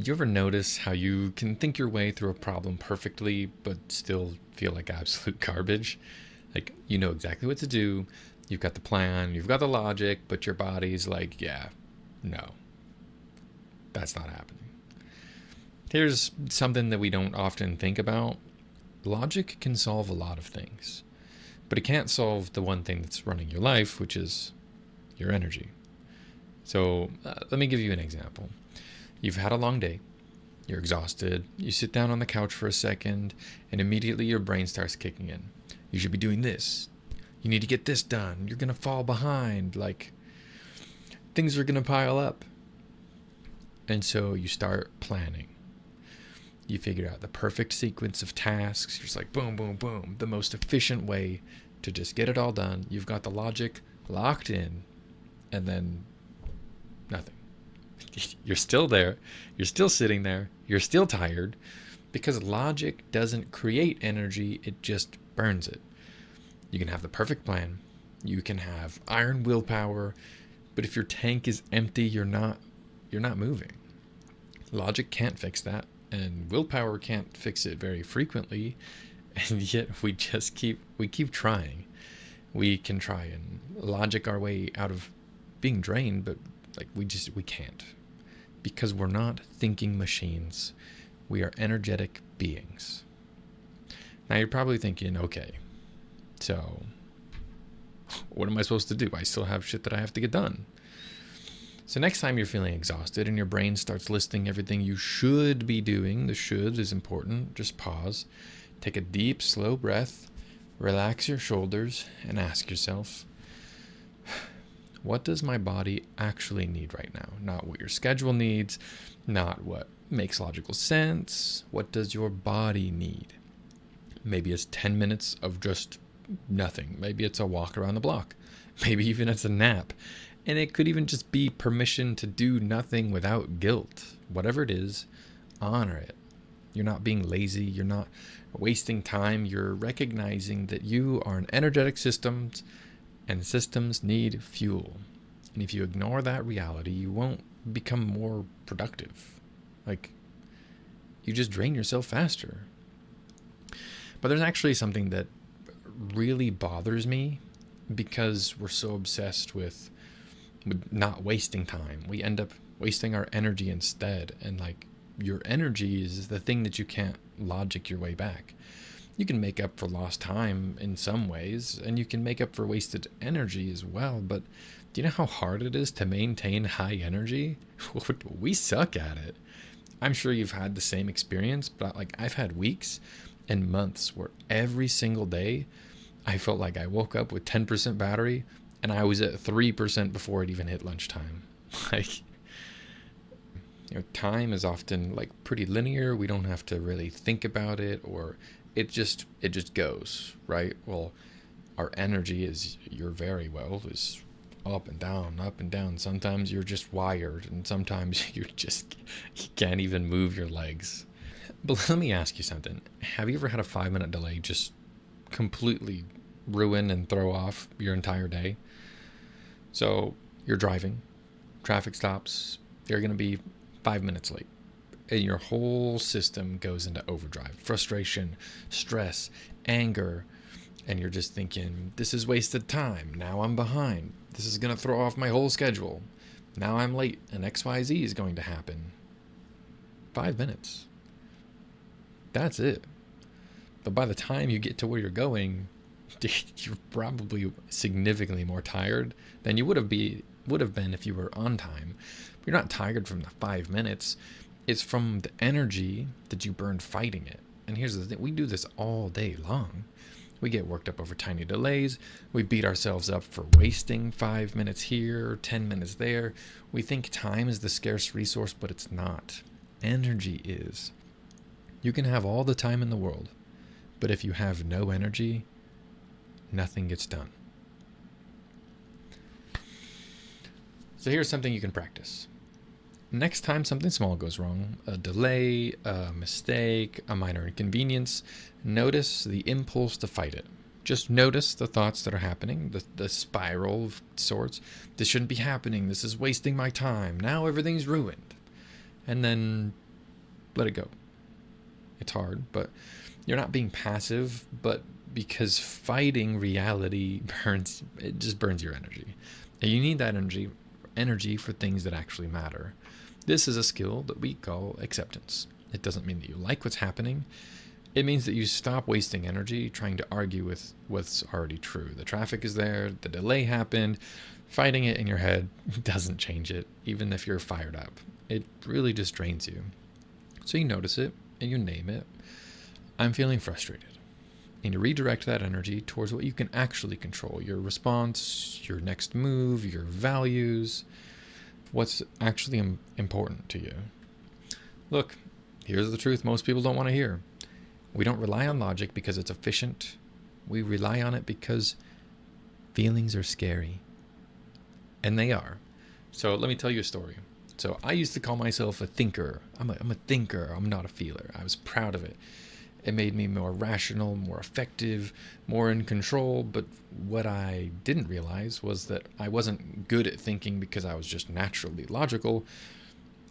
Do you ever notice how you can think your way through a problem perfectly, but still feel like absolute garbage? Like, you know exactly what to do, you've got the plan, you've got the logic, but your body's like, yeah, no, that's not happening. Here's something that we don't often think about. Logic can solve a lot of things, but it can't solve the one thing that's running your life, which is your energy. So let me give you an example. You've had a long day, you're exhausted, you sit down on the couch for a second, and immediately your brain starts kicking in. You should be doing this. You need to get this done. You're going to fall behind. Like, things are going to pile up. And so you start planning. You figure out the perfect sequence of tasks. You're just like, boom, boom, boom. The most efficient way to just get it all done. You've got the logic locked in, and then nothing. You're still there. You're still sitting there. You're still tired because logic doesn't create energy. It just burns it. You can have the perfect plan. You can have iron willpower, but if your tank is empty, you're not moving. Logic can't fix that, and willpower can't fix it very frequently, and yet we keep trying. We can try and logic our way out of being drained, but like we can't, because we're not thinking machines. We are energetic beings. Now you're probably thinking, okay, so what am I supposed to do? I still have shit that I have to get done. So next time you're feeling exhausted and your brain starts listing everything you should be doing, the should is important. Just pause, take a deep, slow breath, relax your shoulders, and ask yourself, what does my body actually need right now? Not what your schedule needs, not what makes logical sense. What does your body need? Maybe it's 10 minutes of just nothing. Maybe it's a walk around the block. Maybe even it's a nap. And it could even just be permission to do nothing without guilt. Whatever it is, honor it. You're not being lazy. You're not wasting time. You're recognizing that you are an energetic system, and systems need fuel. And if you ignore that reality, you won't become more productive. Like, you just drain yourself faster. But there's actually something that really bothers me, because we're so obsessed with not wasting time. We end up wasting our energy instead. And like, your energy is the thing that you can't logic your way back. You can make up for lost time in some ways, and you can make up for wasted energy as well. But do you know how hard it is to maintain high energy? We suck at it. I'm sure you've had the same experience, but like, I've had weeks and months where every single day I felt like I woke up with 10% battery and I was at 3% before it even hit lunchtime. Like, time is often like pretty linear. We don't have to really think about it, or it just goes, right? Well, our energy is is up and down, up and down. Sometimes you're just wired, and sometimes you can't even move your legs. But let me ask you something. Have you ever had a 5-minute delay just completely ruin and throw off your entire day? So you're driving, traffic stops, you're going to be 5 minutes late, and your whole system goes into overdrive. Frustration, stress, anger, and you're just thinking, this is wasted time. Now I'm behind. This is going to throw off my whole schedule. Now I'm late, and XYZ is going to happen. 5 minutes. That's it. But by the time you get to where you're going, you're probably significantly more tired than you would have been if you were on time. You're not tired from the 5 minutes. It's from the energy that you burned fighting it. And here's the thing. We do this all day long. We get worked up over tiny delays. We beat ourselves up for wasting 5 minutes here, 10 minutes there. We think time is the scarce resource, but it's not. Energy is. You can have all the time in the world, but if you have no energy, nothing gets done. So here's something you can practice. Next time something small goes wrong, a delay, a mistake, a minor inconvenience, notice the impulse to fight it. Just notice the thoughts that are happening, the spiral of sorts. This shouldn't be happening. This is wasting my time. Now everything's ruined. And then let it go. It's hard, but you're not being passive, but because fighting reality just burns your energy. And you need that energy for things that actually matter. This is a skill that we call acceptance. It doesn't mean that you like what's happening. It means that you stop wasting energy trying to argue with what's already true. The traffic is there, the delay happened. Fighting it in your head doesn't change it, even if you're fired up. It really just drains you. So you notice it and you name it. I'm feeling frustrated. And you redirect that energy towards what you can actually control. Your response, your next move, your values, what's actually important to you. Look, here's the truth most people don't want to hear. We don't rely on logic because it's efficient. We rely on it because feelings are scary. And they are. So let me tell you a story. So I used to call myself a thinker. I'm a thinker. I'm not a feeler. I was proud of it. It made me more rational, more effective, more in control. But what I didn't realize was that I wasn't good at thinking because I was just naturally logical.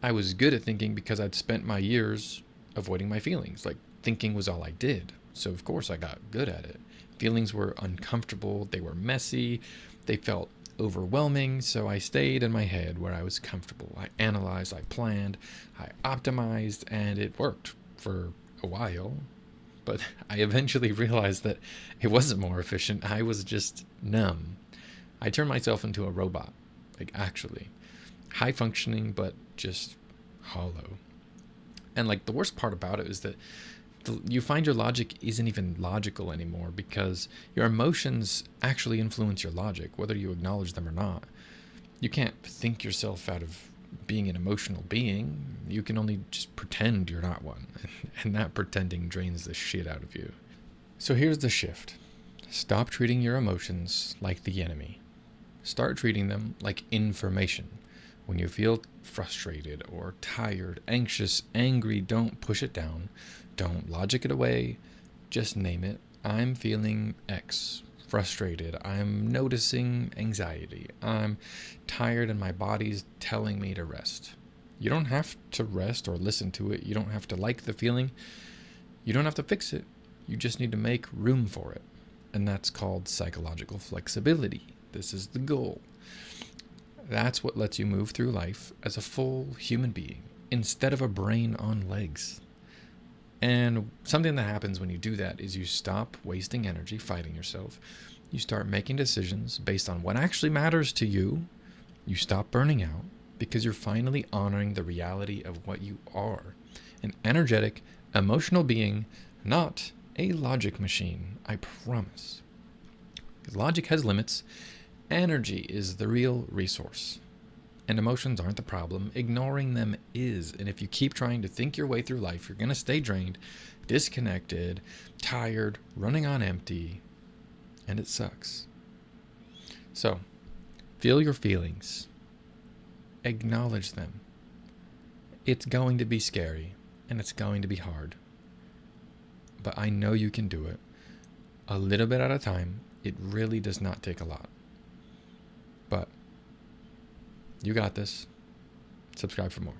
I was good at thinking because I'd spent my years avoiding my feelings. Like, thinking was all I did. So of course I got good at it. Feelings were uncomfortable. They were messy. They felt overwhelming. So I stayed in my head where I was comfortable. I analyzed, I planned, I optimized, and it worked for a while. But I eventually realized that it wasn't more efficient. I was just numb. I turned myself into a robot. Like, actually. High functioning, but just hollow. And like, the worst part about it is that you find your logic isn't even logical anymore because your emotions actually influence your logic, whether you acknowledge them or not. You can't think yourself out of being an emotional being. You can only just pretend you're not one. And that pretending drains the shit out of you. So here's the shift. Stop treating your emotions like the enemy. Start treating them like information. When you feel frustrated or tired, anxious, angry, don't push it down. Don't logic it away. Just name it. I'm feeling X. Frustrated. I'm noticing anxiety. I'm tired and my body's telling me to rest. You don't have to rest or listen to it. You don't have to like the feeling. You don't have to fix it. You just need to make room for it. And that's called psychological flexibility. This is the goal. That's what lets you move through life as a full human being instead of a brain on legs. And something that happens when you do that is you stop wasting energy fighting yourself. You start making decisions based on what actually matters to you. You stop burning out because you're finally honoring the reality of what you are. An energetic, emotional being, not a logic machine, I promise. Because logic has limits. Energy is the real resource. And emotions aren't the problem. Ignoring them is. And if you keep trying to think your way through life, you're going to stay drained, disconnected, tired, running on empty. And it sucks. So, feel your feelings. Acknowledge them. It's going to be scary. And it's going to be hard. But I know you can do it. A little bit at a time. It really does not take a lot. But you got this. Subscribe for more.